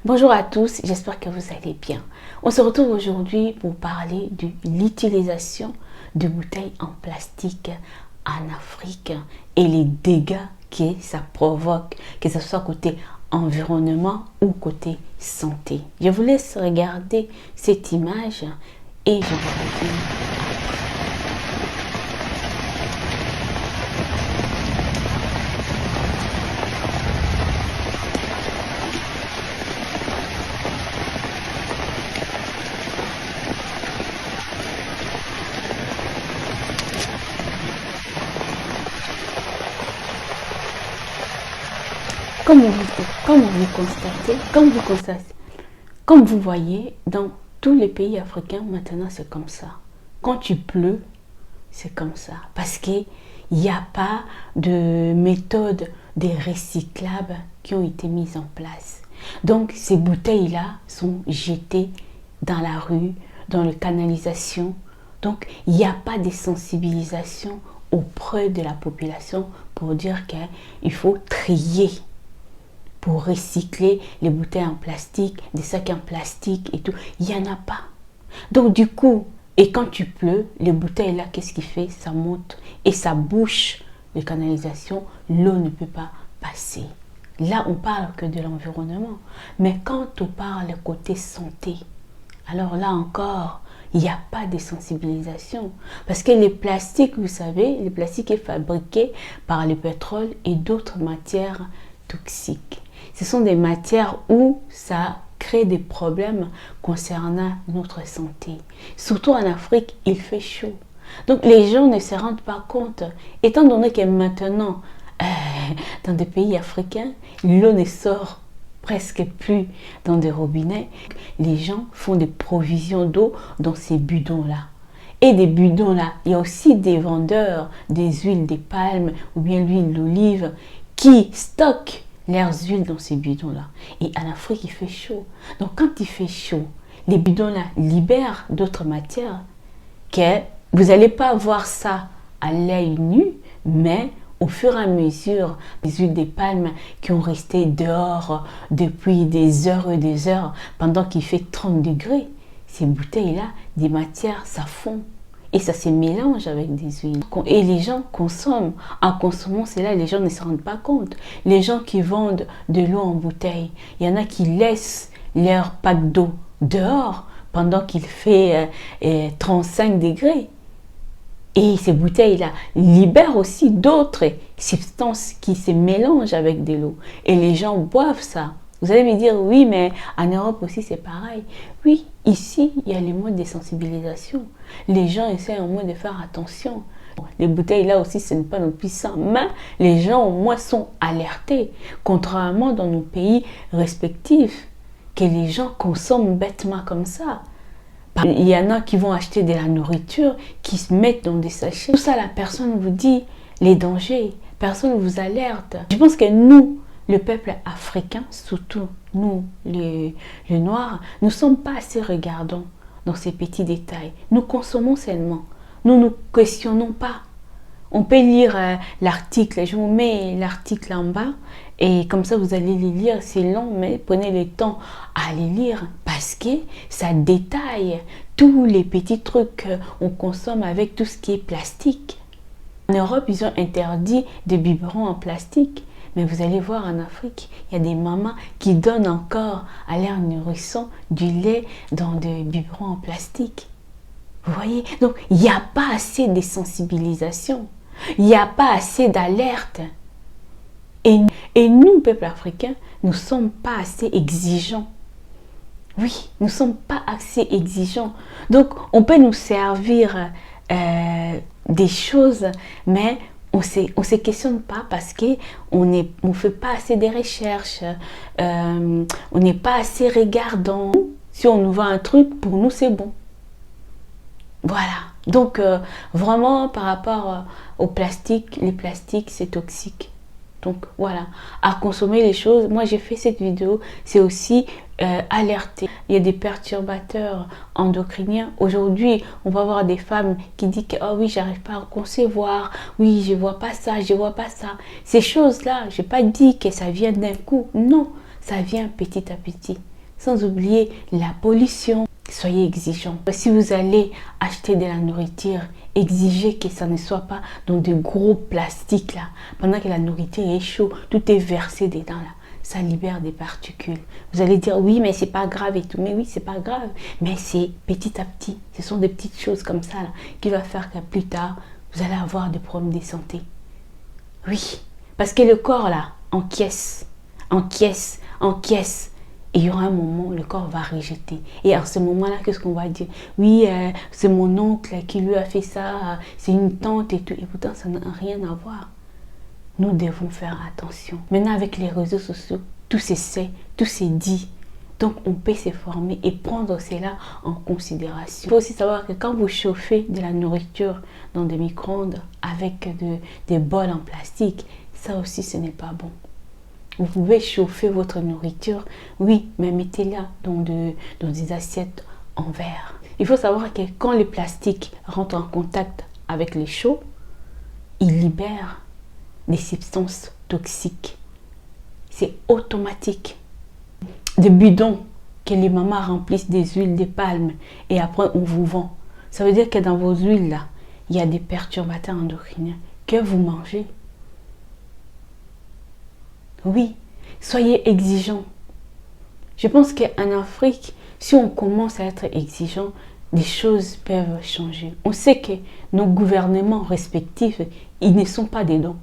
Bonjour à tous, j'espère que vous allez bien. On se retrouve aujourd'hui pour parler de l'utilisation de bouteilles en plastique en Afrique et les dégâts que ça provoque, que ce soit côté environnement ou côté santé. Je vous laisse regarder cette image et je vous reviens. Comme vous voyez, dans tous les pays africains, maintenant c'est comme ça. Quand il pleut, c'est comme ça. Parce qu'il n'y a pas de méthode de recyclable qui ont été mises en place. Donc ces bouteilles-là sont jetées dans la rue, dans les canalisations. Donc il n'y a pas de sensibilisation auprès de la population pour dire qu'il faut trier, pour recycler les bouteilles en plastique, des sacs en plastique et tout. Il n'y en a pas. Donc du coup, et quand il pleut, les bouteilles là, qu'est-ce qu'il fait? Ça monte et ça bouche les canalisations. L'eau ne peut pas passer. Là, on parle que de l'environnement. Mais quand on parle côté santé, alors là encore, il n'y a pas de sensibilisation. Parce que les plastiques, vous savez, le plastique est fabriqué par le pétrole et d'autres matières toxiques. Ce sont des matières où ça crée des problèmes concernant notre santé. Surtout en Afrique, il fait chaud. Donc les gens ne se rendent pas compte. Étant donné que maintenant, dans des pays africains, l'eau ne sort presque plus dans des robinets. Les gens font des provisions d'eau dans ces bidons-là. Et des bidons-là, il y a aussi des vendeurs des huiles de palme ou bien l'huile d'olive qui stockent leurs huiles dans ces bidons-là. Et en Afrique, il fait chaud. Donc, quand il fait chaud, les bidons-là libèrent d'autres matières que vous n'allez pas voir ça à l'œil nu, mais au fur et à mesure, les huiles de palme qui ont resté dehors depuis des heures et des heures, pendant qu'il fait 30 degrés, ces bouteilles-là, des matières, ça fond. Et ça se mélange avec des huiles. Et les gens consomment. En consommant cela, les gens ne se rendent pas compte. Les gens qui vendent de l'eau en bouteille, il y en a qui laissent leur pack d'eau dehors pendant qu'il fait 35 degrés. Et ces bouteilles-là libèrent aussi d'autres substances qui se mélangent avec de l'eau. Et les gens boivent ça. Vous allez me dire, oui, mais en Europe aussi, c'est pareil. Oui, ici, il y a les modes de sensibilisation. Les gens essaient au moins de faire attention. Les bouteilles, là aussi, ce n'est pas non plus ça. Mais les gens, au moins, sont alertés. Contrairement dans nos pays respectifs, que les gens consomment bêtement comme ça. Il y en a qui vont acheter de la nourriture, qui se mettent dans des sachets. Tout ça, la personne vous dit les dangers. Personne ne vous alerte. Je pense que nous, le peuple africain, surtout nous, les Noirs, nous ne sommes pas assez regardants dans ces petits détails. Nous consommons seulement. Nous ne questionnons pas. On peut lire l'article, je vous mets l'article en bas et comme ça vous allez les lire, c'est long mais prenez le temps à les lire parce que ça détaille tous les petits trucs qu'on consomme avec tout ce qui est plastique. En Europe, ils ont interdit des biberons en plastique. Mais vous allez voir en Afrique, il y a des mamans qui donnent encore à leurs nourrissons du lait dans des biberons en plastique. Vous voyez? Donc, il n'y a pas assez de sensibilisation. Il n'y a pas assez d'alerte. Et nous, peuple africain, nous ne sommes pas assez exigeants. Oui, nous ne sommes pas assez exigeants. Donc, on peut nous servir des choses, mais on ne se questionne pas parce qu'on ne fait pas assez de recherches, on n'est pas assez regardant. Si on nous vend un truc, pour nous c'est bon. Voilà. Donc vraiment par rapport au plastique, les plastiques c'est toxique. Donc voilà, à consommer les choses. Moi j'ai fait cette vidéo, c'est aussi alerter. Il y a des perturbateurs endocriniens. Aujourd'hui, on va voir des femmes qui disent que oh oui, j'arrive pas à concevoir, oui, je vois pas ça, je vois pas ça. Ces choses-là, j'ai pas dit que ça vient d'un coup. Non, ça vient petit à petit. Sans oublier la pollution. Soyez exigeants. Si vous allez acheter de la nourriture, exigez que ça ne soit pas dans de gros plastiques là. Pendant que la nourriture est chaude, tout est versé dedans là. Ça libère des particules. Vous allez dire oui, mais c'est pas grave et tout. Mais oui, c'est pas grave. Mais c'est petit à petit. Ce sont des petites choses comme ça là, qui va faire que plus tard, vous allez avoir des problèmes de santé. Oui, parce que le corps là encaisse, encaisse, encaisse. Et il y aura un moment, le corps va rejeter. Et à ce moment-là, qu'est-ce qu'on va dire? Oui, c'est mon oncle qui lui a fait ça, c'est une tante et tout. Et pourtant, ça n'a rien à voir. Nous devons faire attention. Maintenant, avec les réseaux sociaux, tout se sait, tout s'est dit. Donc, on peut se former et prendre cela en considération. Il faut aussi savoir que quand vous chauffez de la nourriture dans des micro-ondes avec des bols en plastique, ça aussi, ce n'est pas bon. Vous pouvez chauffer votre nourriture, oui, mais mettez-la dans des assiettes en verre. Il faut savoir que quand le plastique rentre en contact avec les chaux, il libère des substances toxiques. C'est automatique. Des bidons que les mamans remplissent des huiles de palme et après on vous vend. Ça veut dire que dans vos huiles là, il y a des perturbateurs endocriniens que vous mangez. Oui, soyez exigeants. Je pense qu'en Afrique, si on commence à être exigeant, des choses peuvent changer. On sait que nos gouvernements respectifs, ils ne sont pas dedans.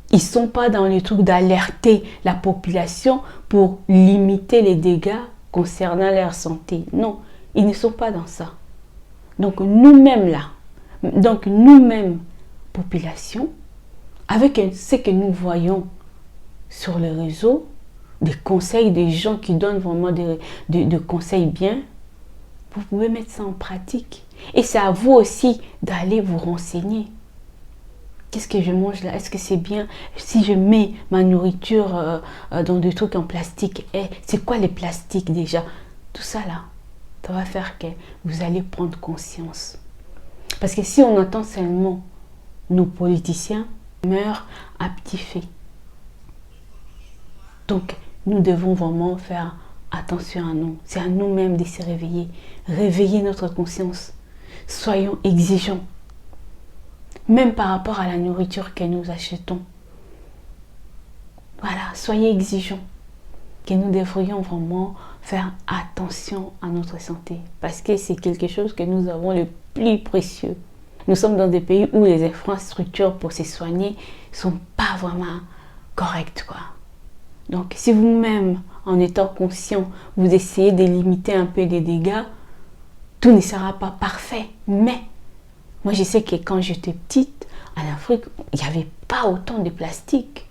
Ils ne sont pas dans le truc d'alerter la population pour limiter les dégâts concernant leur santé. Non, ils ne sont pas dans ça. Donc nous-mêmes là, population, avec ce que nous voyons sur les réseaux, des conseils, des gens qui donnent vraiment des conseils bien, vous pouvez mettre ça en pratique. Et c'est à vous aussi d'aller vous renseigner. Qu'est-ce que je mange là? Est-ce que c'est bien? Si je mets ma nourriture dans des trucs en plastique, c'est quoi les plastiques déjà? Tout ça là, ça va faire que vous allez prendre conscience. Parce que si on entend seulement nos politiciens meurent à petit feu. Donc, nous devons vraiment faire attention à nous. C'est à nous-mêmes de se réveiller. Réveiller notre conscience. Soyons exigeants. Même par rapport à la nourriture que nous achetons. Voilà, soyez exigeants. Que nous devrions vraiment faire attention à notre santé. Parce que c'est quelque chose que nous avons le plus précieux. Nous sommes dans des pays où les infrastructures pour se soigner ne sont pas vraiment correctes, quoi. Donc, si vous-même, en étant conscient, vous essayez de limiter un peu les dégâts, tout ne sera pas parfait. Mais, moi, je sais que quand j'étais petite, en Afrique, il n'y avait pas autant de plastique.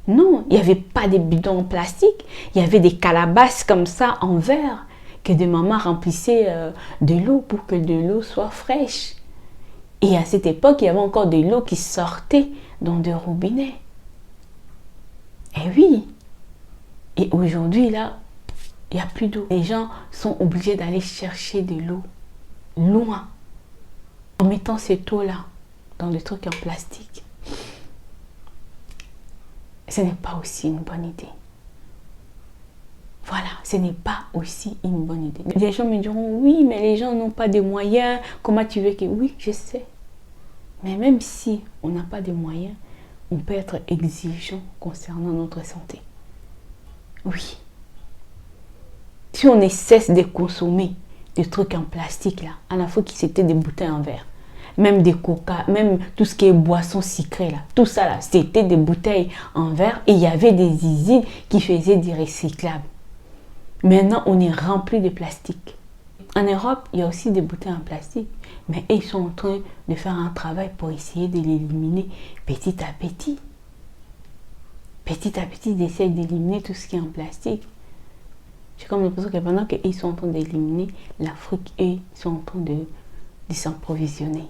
Non, il n'y avait pas de bidons en plastique. Il y avait des calebasses comme ça, en verre, que des mamans remplissaient de l'eau pour que de l'eau soit fraîche. Et à cette époque, il y avait encore de l'eau qui sortait dans des robinets. Et oui. Et aujourd'hui, là, il n'y a plus d'eau. Les gens sont obligés d'aller chercher de l'eau loin. En mettant cette eau-là dans des trucs en plastique. Ce n'est pas aussi une bonne idée. Voilà, ce n'est pas aussi une bonne idée. Les gens me diront, oui, mais les gens n'ont pas de moyens. Comment tu veux que... Oui, je sais. Mais même si on n'a pas de moyens, on peut être exigeant concernant notre santé. Oui. Si on ne cesse de consommer des trucs en plastique, là, en Afrique, c'était des bouteilles en verre. Même des coca, même tout ce qui est boisson sucrée, là. Tout ça, là, c'était des bouteilles en verre. Et il y avait des usines qui faisaient du recyclable. Maintenant, on est rempli de plastique. En Europe, il y a aussi des bouteilles en plastique. Mais ils sont en train de faire un travail pour essayer de l'éliminer petit à petit. Petit à petit, ils essaient d'éliminer tout ce qui est en plastique. J'ai comme l'impression que pendant qu'ils sont en train d'éliminer, l'Afrique, ils sont en train de s'approvisionner.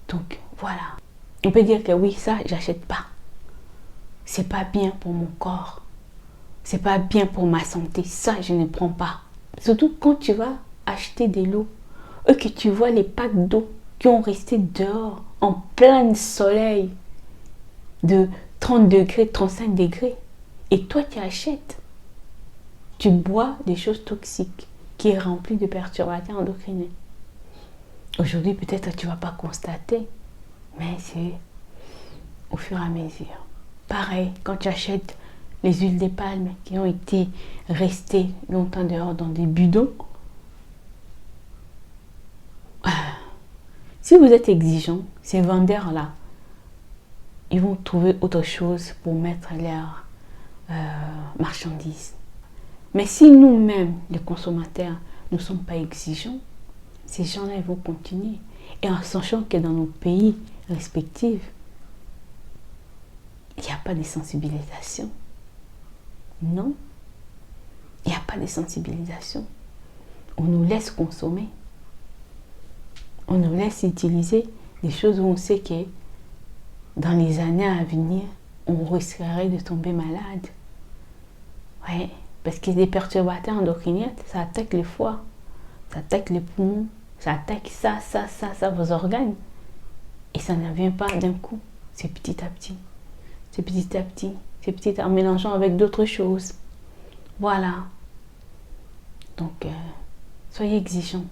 Donc, voilà. On peut dire que oui, ça, j'achète pas. C'est pas bien pour mon corps. C'est pas bien pour ma santé. Ça, je ne prends pas. Surtout quand tu vas acheter de l'eau. Et que tu vois les packs d'eau qui ont resté dehors, en plein soleil, de 30 degrés, 35 degrés. Et toi, tu achètes. tu bois des choses toxiques qui est rempli de perturbateurs endocriniens. Aujourd'hui, peut-être tu ne vas pas constater, mais c'est au fur et à mesure. Pareil, quand tu achètes les huiles de palme qui ont été restées longtemps dehors dans des bidons, si vous êtes exigeant, ces vendeurs-là, ils vont trouver autre chose pour mettre leurs marchandises. Mais si nous-mêmes, les consommateurs, ne sommes pas exigeants, ces gens-là vont continuer. Et en sachant que dans nos pays respectifs, il n'y a pas de sensibilisation. Non, il n'y a pas de sensibilisation. On nous laisse consommer. On nous laisse utiliser des choses où on sait que dans les années à venir, on risquerait de tomber malade. Ouais, parce que les perturbateurs endocriniens, ça attaque le foie, ça attaque les poumons, ça attaque ça, vos organes. Et ça ne vient pas d'un coup, c'est petit à petit. C'est petit à petit, c'est petit en mélangeant avec d'autres choses. Voilà. Donc, soyez exigeants.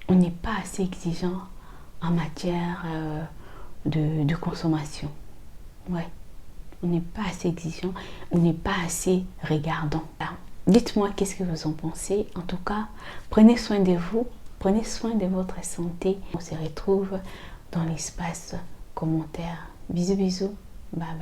On n'est pas assez exigeant en matière de consommation. Ouais. On n'est pas assez exigeant, on n'est pas assez regardant. Dites-moi qu'est-ce que vous en pensez. En tout cas, prenez soin de vous, prenez soin de votre santé. On se retrouve dans l'espace commentaire. Bisous, bisous. Bye bye.